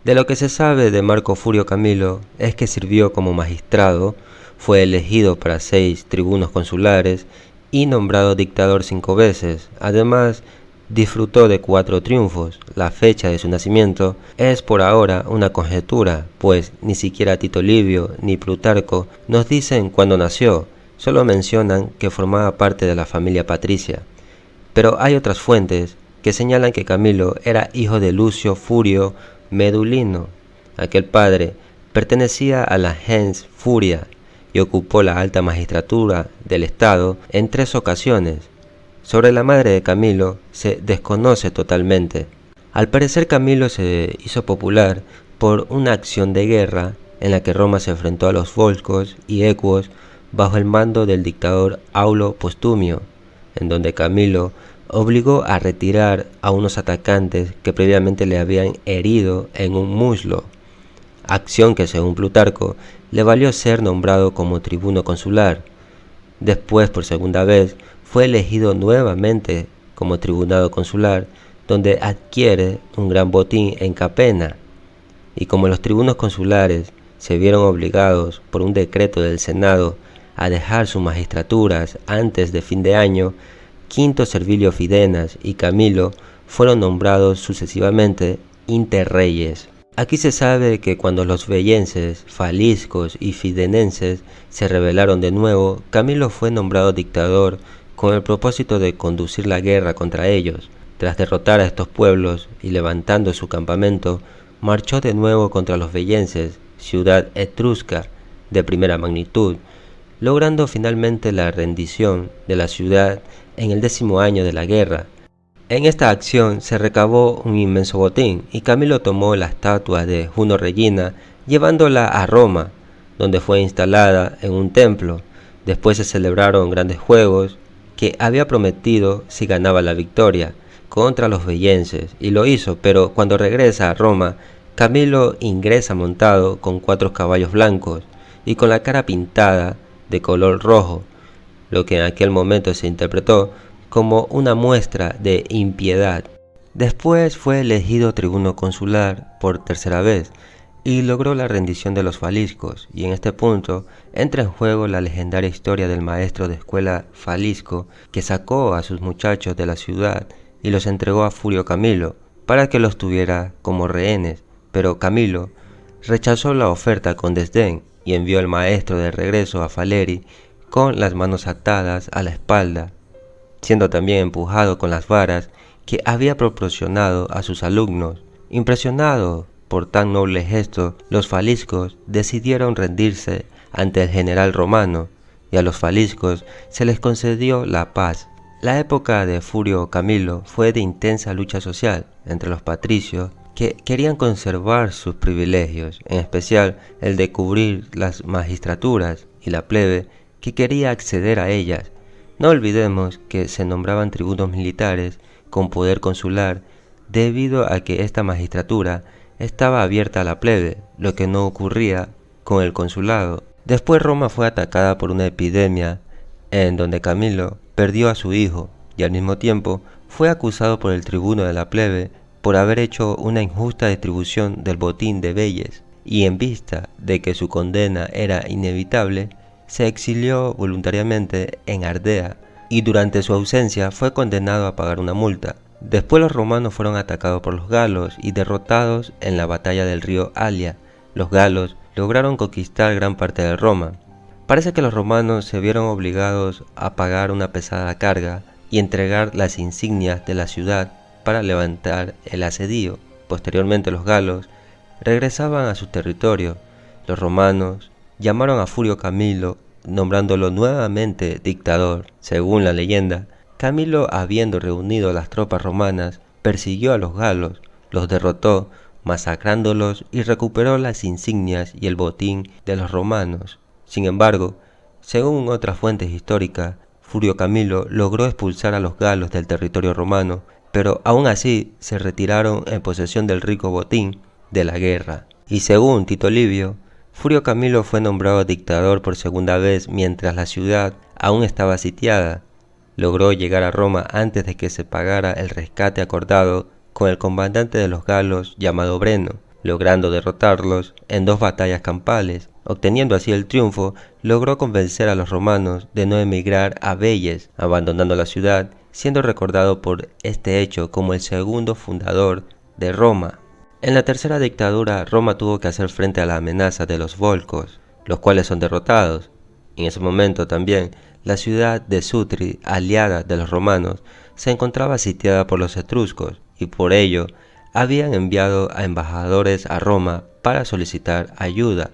De lo que se sabe de Marco Furio Camilo es que sirvió como magistrado, fue elegido para 6 tribunos consulares y nombrado dictador 5 veces. Además, disfrutó de 4 triunfos. La fecha de su nacimiento es por ahora una conjetura, pues ni siquiera Tito Livio ni Plutarco nos dicen cuándo nació, solo mencionan que formaba parte de la familia patricia. Pero hay otras fuentes que señalan que Camilo era hijo de Lucio Furio Medulino. Aquel padre pertenecía a la gens Furia y ocupó la alta magistratura del estado en 3 ocasiones. Sobre la madre de Camilo se desconoce totalmente. Al parecer Camilo se hizo popular por una acción de guerra en la que Roma se enfrentó a los volscos y equos bajo el mando del dictador Aulo Postumio, en donde Camilo obligó a retirar a unos atacantes que previamente le habían herido en un muslo, acción que según Plutarco le valió ser nombrado como tribuno consular. Después, por segunda vez, fue elegido nuevamente como tribunado consular, donde adquiere un gran botín en Capena, y como los tribunos consulares se vieron obligados por un decreto del Senado a dejar sus magistraturas antes de fin de año, Quinto Servilio Fidenas y Camilo fueron nombrados sucesivamente interreyes. Aquí se sabe que cuando los veyenses, faliscos y fidenenses se rebelaron de nuevo, Camilo fue nombrado dictador con el propósito de conducir la guerra contra ellos. Tras derrotar a estos pueblos y levantando su campamento, marchó de nuevo contra los veyenses, ciudad etrusca de primera magnitud, logrando finalmente la rendición de la ciudad en el 10º año de la guerra. En esta acción se recabó un inmenso botín y Camilo tomó la estatua de Juno Regina llevándola a Roma, donde fue instalada en un templo. Después se celebraron grandes juegos que había prometido si ganaba la victoria contra los veyenses, y lo hizo, pero cuando regresa a Roma, Camilo ingresa montado con 4 caballos blancos y con la cara pintada de color rojo, lo que en aquel momento se interpretó como una muestra de impiedad. Después fue elegido tribuno consular por tercera vez y logró la rendición de los faliscos, y en este punto entra en juego la legendaria historia del maestro de escuela falisco que sacó a sus muchachos de la ciudad y los entregó a Furio Camilo para que los tuviera como rehenes, pero Camilo rechazó la oferta con desdén y envió al maestro de regreso a Faleri con las manos atadas a la espalda, siendo también empujado con las varas que había proporcionado a sus alumnos. Impresionados por tan noble gesto, los faliscos decidieron rendirse ante el general romano, y a los faliscos se les concedió la paz. La época de Furio Camilo fue de intensa lucha social entre los patricios que querían conservar sus privilegios, en especial el de cubrir las magistraturas, y la plebe que quería acceder a ellas. No olvidemos que se nombraban tribunos militares con poder consular debido a que esta magistratura estaba abierta a la plebe, lo que no ocurría con el consulado. Después Roma fue atacada por una epidemia en donde Camilo perdió a su hijo y al mismo tiempo fue acusado por el tribuno de la plebe por haber hecho una injusta distribución del botín de beyes, y en vista de que su condena era inevitable, se exilió voluntariamente en Ardea y durante su ausencia fue condenado a pagar una multa. Después los romanos fueron atacados por los galos y derrotados en la batalla del río Alia. Los galos lograron conquistar gran parte de Roma. Parece que los romanos se vieron obligados a pagar una pesada carga y entregar las insignias de la ciudad para levantar el asedio. Posteriormente los galos regresaban a su territorio. Los romanos llamaron a Furio Camilo, nombrándolo nuevamente dictador. Según la leyenda, Camilo, habiendo reunido a las tropas romanas, persiguió a los galos, los derrotó, masacrándolos, y recuperó las insignias y el botín de los romanos. Sin embargo, según otras fuentes históricas, Furio Camilo logró expulsar a los galos del territorio romano, pero aún así se retiraron en posesión del rico botín de la guerra. Y según Tito Livio, Furio Camilo fue nombrado dictador por segunda vez mientras la ciudad aún estaba sitiada. Logró llegar a Roma antes de que se pagara el rescate acordado con el comandante de los galos llamado Breno. logrando derrotarlos en 2 batallas campales. Obteniendo así el triunfo, logró convencer a los romanos de no emigrar a Veyes, abandonando la ciudad, siendo recordado por este hecho como el segundo fundador de Roma. En la tercera dictadura, Roma tuvo que hacer frente a la amenaza de los volscos, los cuales son derrotados. En ese momento también, la ciudad de Sutri, aliada de los romanos, se encontraba sitiada por los etruscos, y por ello habían enviado a embajadores a Roma para solicitar ayuda.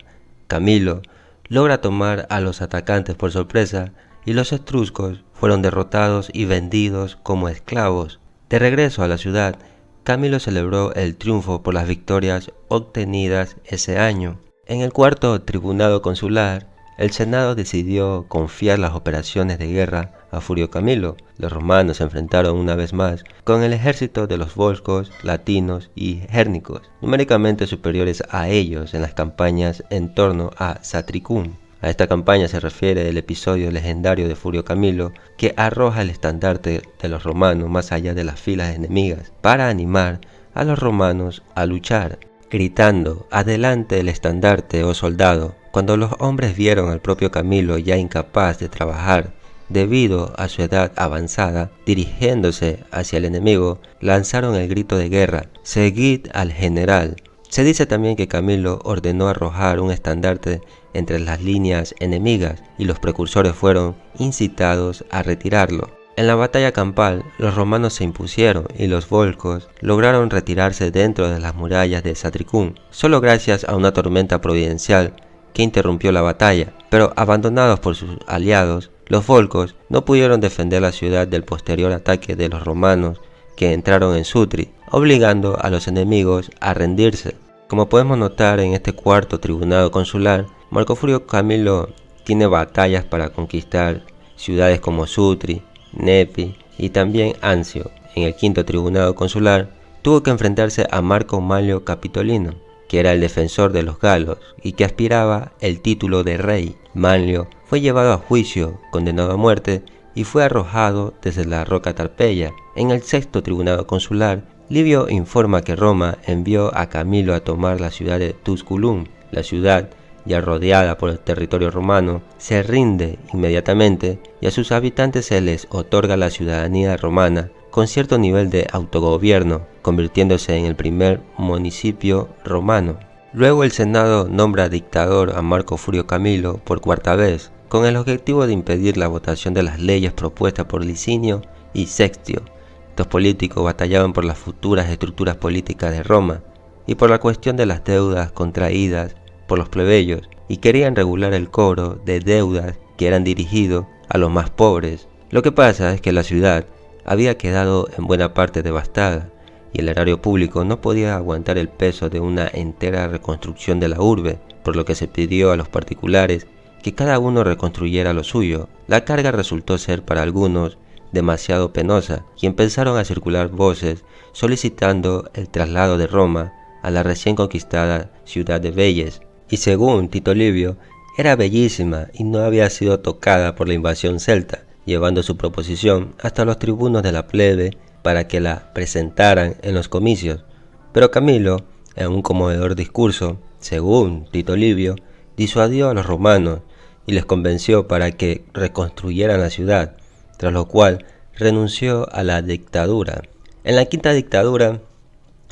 Camilo logra tomar a los atacantes por sorpresa y los etruscos fueron derrotados y vendidos como esclavos. De regreso a la ciudad, Camilo celebró el triunfo por las victorias obtenidas ese año. En el cuarto tribunado consular, el Senado decidió confiar las operaciones de guerra a Furio Camilo. Los romanos se enfrentaron una vez más con el ejército de los volscos, latinos y gérnicos, numéricamente superiores a ellos en las campañas en torno a Satricum. A esta campaña se refiere el episodio legendario de Furio Camilo, que arroja el estandarte de los romanos más allá de las filas enemigas para animar a los romanos a luchar, gritando «Adelante el estandarte, oh soldado». Cuando los hombres vieron al propio Camilo ya incapaz de trabajar debido a su edad avanzada, dirigiéndose hacia el enemigo, lanzaron el grito de guerra «Seguid al general». Se dice también que Camilo ordenó arrojar un estandarte entre las líneas enemigas y los precursores fueron incitados a retirarlo. En la batalla campal, los romanos se impusieron y los volscos lograron retirarse dentro de las murallas de Satricum, solo gracias a una tormenta providencial que interrumpió la batalla, pero abandonados por sus aliados, los volscos no pudieron defender la ciudad del posterior ataque de los romanos que entraron en Sutri, obligando a los enemigos a rendirse. Como podemos notar en este cuarto tribunado consular, Marco Furio Camilo tiene batallas para conquistar ciudades como Sutri, Nepi y también Anzio. En el quinto tribunado consular tuvo que enfrentarse a Marco Manlio Capitolino, que era el defensor de los galos y que aspiraba el título de rey. Manlio fue llevado a juicio, condenado a muerte y fue arrojado desde la roca Tarpeia. En el sexto tribunado consular, Livio informa que Roma envió a Camilo a tomar la ciudad de Tusculum. La ciudad, ya rodeada por el territorio romano, se rinde inmediatamente y a sus habitantes se les otorga la ciudadanía romana con cierto nivel de autogobierno, convirtiéndose en el primer municipio romano. Luego el Senado nombra dictador a Marco Furio Camilo por cuarta vez, con el objetivo de impedir la votación de las leyes propuestas por Licinio y Sextio. Estos políticos batallaban por las futuras estructuras políticas de Roma y por la cuestión de las deudas contraídas por los plebeyos, y querían regular el cobro de deudas que eran dirigidos a los más pobres. Lo que pasa es que la ciudad había quedado en buena parte devastada y el erario público no podía aguantar el peso de una entera reconstrucción de la urbe, por lo que se pidió a los particulares que cada uno reconstruyera lo suyo. La carga resultó ser para algunos demasiado penosa y empezaron a circular voces solicitando el traslado de Roma a la recién conquistada ciudad de Veyes, y según Tito Livio, era bellísima y no había sido tocada por la invasión celta, llevando su proposición hasta los tribunos de la plebe para que la presentaran en los comicios. Pero Camilo, en un conmovedor discurso, según Tito Livio, disuadió a los romanos y les convenció para que reconstruyeran la ciudad, tras lo cual renunció a la dictadura. En la quinta dictadura,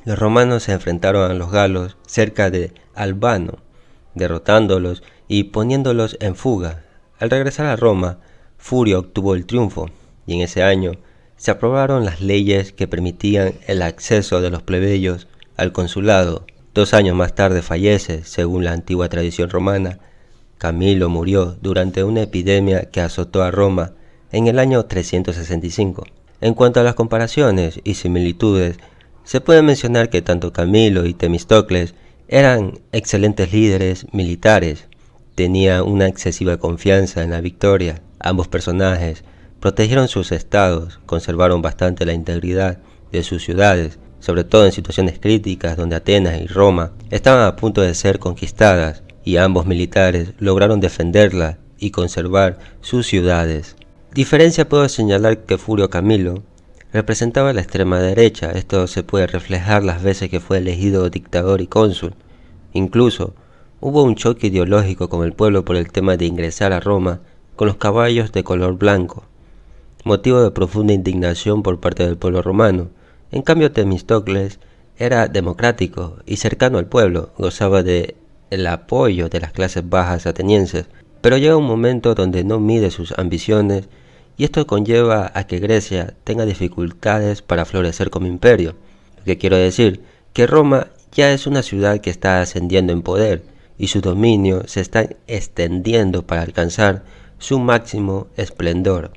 los romanos se enfrentaron a los galos cerca de Albano, derrotándolos y poniéndolos en fuga. Al regresar a Roma, Furio obtuvo el triunfo, y en ese año se aprobaron las leyes que permitían el acceso de los plebeyos al consulado. 2 años más tarde fallece, según la antigua tradición romana. Camilo murió durante una epidemia que azotó a Roma en el año 365. En cuanto a las comparaciones y similitudes, se puede mencionar que tanto Camilo y Temístocles eran excelentes líderes militares, tenían una excesiva confianza en la victoria. Ambos personajes protegieron sus estados, conservaron bastante la integridad de sus ciudades, sobre todo en situaciones críticas donde Atenas y Roma estaban a punto de ser conquistadas, y ambos militares lograron defenderla y conservar sus ciudades. Diferencia puedo señalar que Furio Camilo representaba la extrema derecha. Esto se puede reflejar las veces que fue elegido dictador y cónsul. Incluso hubo un choque ideológico con el pueblo por el tema de ingresar a Roma con los caballos de color blanco, motivo de profunda indignación por parte del pueblo romano. En cambio, Temístocles era democrático y cercano al pueblo, gozaba del apoyo de las clases bajas atenienses, pero llega un momento donde no mide sus ambiciones y esto conlleva a que Grecia tenga dificultades para florecer como imperio. Lo que quiero decir, que Roma ya es una ciudad que está ascendiendo en poder y su dominio se está extendiendo para alcanzar su máximo esplendor.